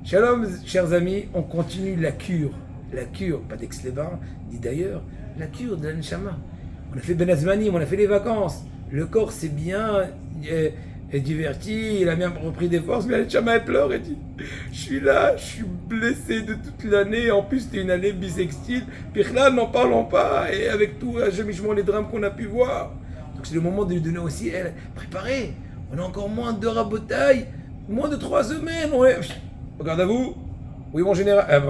Shalom, chers amis, on continue la cure. La cure, pas d'ex-les-bains, dit d'ailleurs, la cure de l'Anshama. On a fait Ben Azmanim, on a fait les vacances. Le corps s'est bien diverti, il a bien repris des forces, mais l'Anshama elle pleure et dit je suis là, je suis blessé de toute l'année. En plus, c'était une année bisextile. Puis là, n'en parlons pas. Et avec tout, les drames qu'on a pu voir. Donc c'est le moment de lui donner aussi, elle, préparez. On a encore moins de rabotaille, moins de 3 semaines. Regarde à vous. Oui, mon général.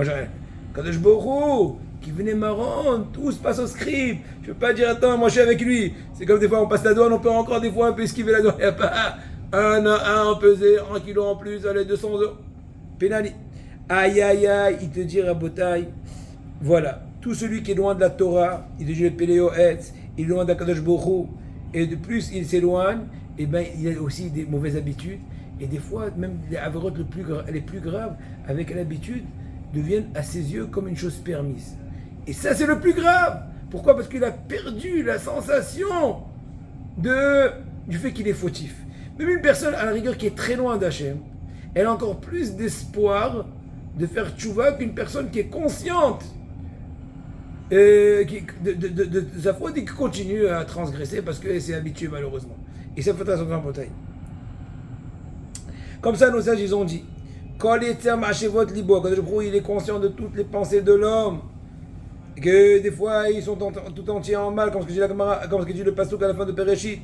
Kadosh Borou, qui venait marrant, tout se passe au script. Je ne peux pas dire, attends, moi je suis avec lui. C'est comme des fois, on passe la douane, on peut encore des fois un peu esquiver la douane. Il n'y a pas un à un pesé, 1 kilo en plus, allez, 200 euros. Pénali. Aïe, aïe, aïe, il te dit, rabotaille. Voilà. Tout celui qui est loin de la Torah, il te dit le Péléo Etz, il est loin d'Akadosh Borou. Et de plus, il s'éloigne, et ben il a aussi des mauvaises habitudes. Et des fois, même les averotes les plus graves, avec l'habitude, deviennent à ses yeux comme une chose permise. Et ça, c'est le plus grave. Pourquoi ? Parce qu'il a perdu la sensation du fait qu'il est fautif. Même une personne, à la rigueur, qui est très loin d'Hachem, elle a encore plus d'espoir de faire tchouva qu'une personne qui est consciente de sa faute et qui continue à transgresser parce qu'elle s'est habituée malheureusement. Et ça fait à son grand bataille. Comme ça, nos sages, ils ont dit quand il est conscient de toutes les pensées de l'homme, et que des fois, ils sont tout entiers en mal, comme ce que dit le Passouk à la fin de Bereshit.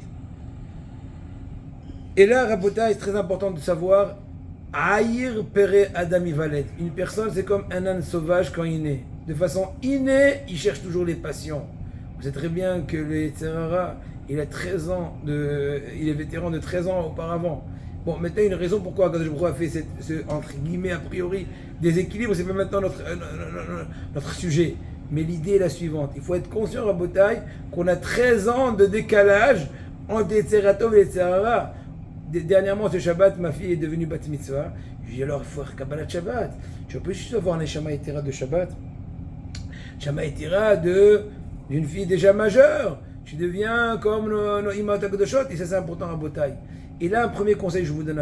Et là, Rabotai, c'est très important de savoir Aïr Pere Adam Ivaled. Une personne, c'est comme un âne sauvage quand il naît. De façon innée, il cherche toujours les passions. Vous savez très bien que le Yetzirah, il a 13 ans, il est vétéran de 13 ans auparavant. Bon, maintenant, une raison pourquoi Akadosh Baruch Hu a fait ce, entre guillemets, a priori, déséquilibre, c'est pas maintenant notre sujet. Mais l'idée est la suivante. Il faut être conscient, Rabotai, qu'on a 13 ans de décalage entre Yetzeratov et Yetzirah. Dernièrement, ce Shabbat, ma fille est devenue Bat Mitzvah. Je lui ai dit alors, il faut faire Kabbalat Shabbat. Tu peux juste avoir un Neshama Yetira de Shabbat. Neshama Yetira d'une fille déjà majeure. Tu deviens comme nos Imat HaKadoshot, et ça c'est important à Botaï. Et là, un premier conseil que je vous donne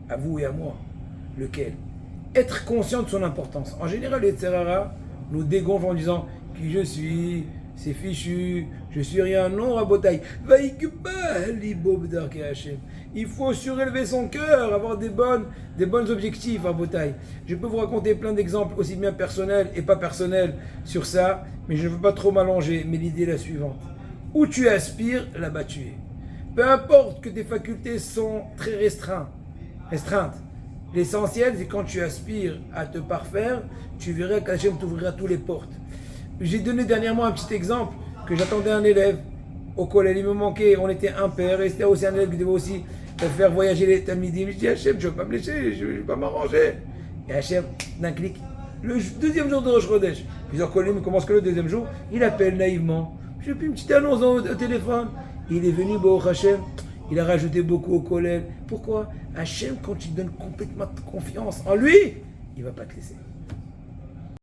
à vous et à moi. Lequel ? Être conscient de son importance. En général, les Tzerara nous dégonflent en disant qui je suis, c'est fichu, je suis rien. Non, Rabotai. Il faut surélever son cœur, avoir des bons objectifs, Rabotai. Je peux vous raconter plein d'exemples, aussi bien personnels et pas personnels, sur ça, mais je ne veux pas trop m'allonger. Mais l'idée est la suivante. Où tu aspires, là-bas tu es. Peu importe que tes facultés sont très restreintes. L'essentiel, c'est quand tu aspires à te parfaire, tu verras qu'Hachem t'ouvrira toutes les portes. J'ai donné dernièrement un petit exemple, que j'attendais un élève au collège, il me manquait, on était impair, et c'était aussi un élève qui devait aussi faire voyager les talmidim. Je dis Hachem, je ne vais pas me laisser, je ne vais pas m'arranger. Et Hachem, d'un clic, le deuxième jour de Rosh Chodesh, plusieurs collègues ne commencent que le deuxième jour, il appelle naïvement. J'ai fait une petite annonce au téléphone. Il est venu, Hachem, il a rajouté beaucoup au collège. Pourquoi ? Hachem, quand il donne complètement confiance en lui, il ne va pas te laisser.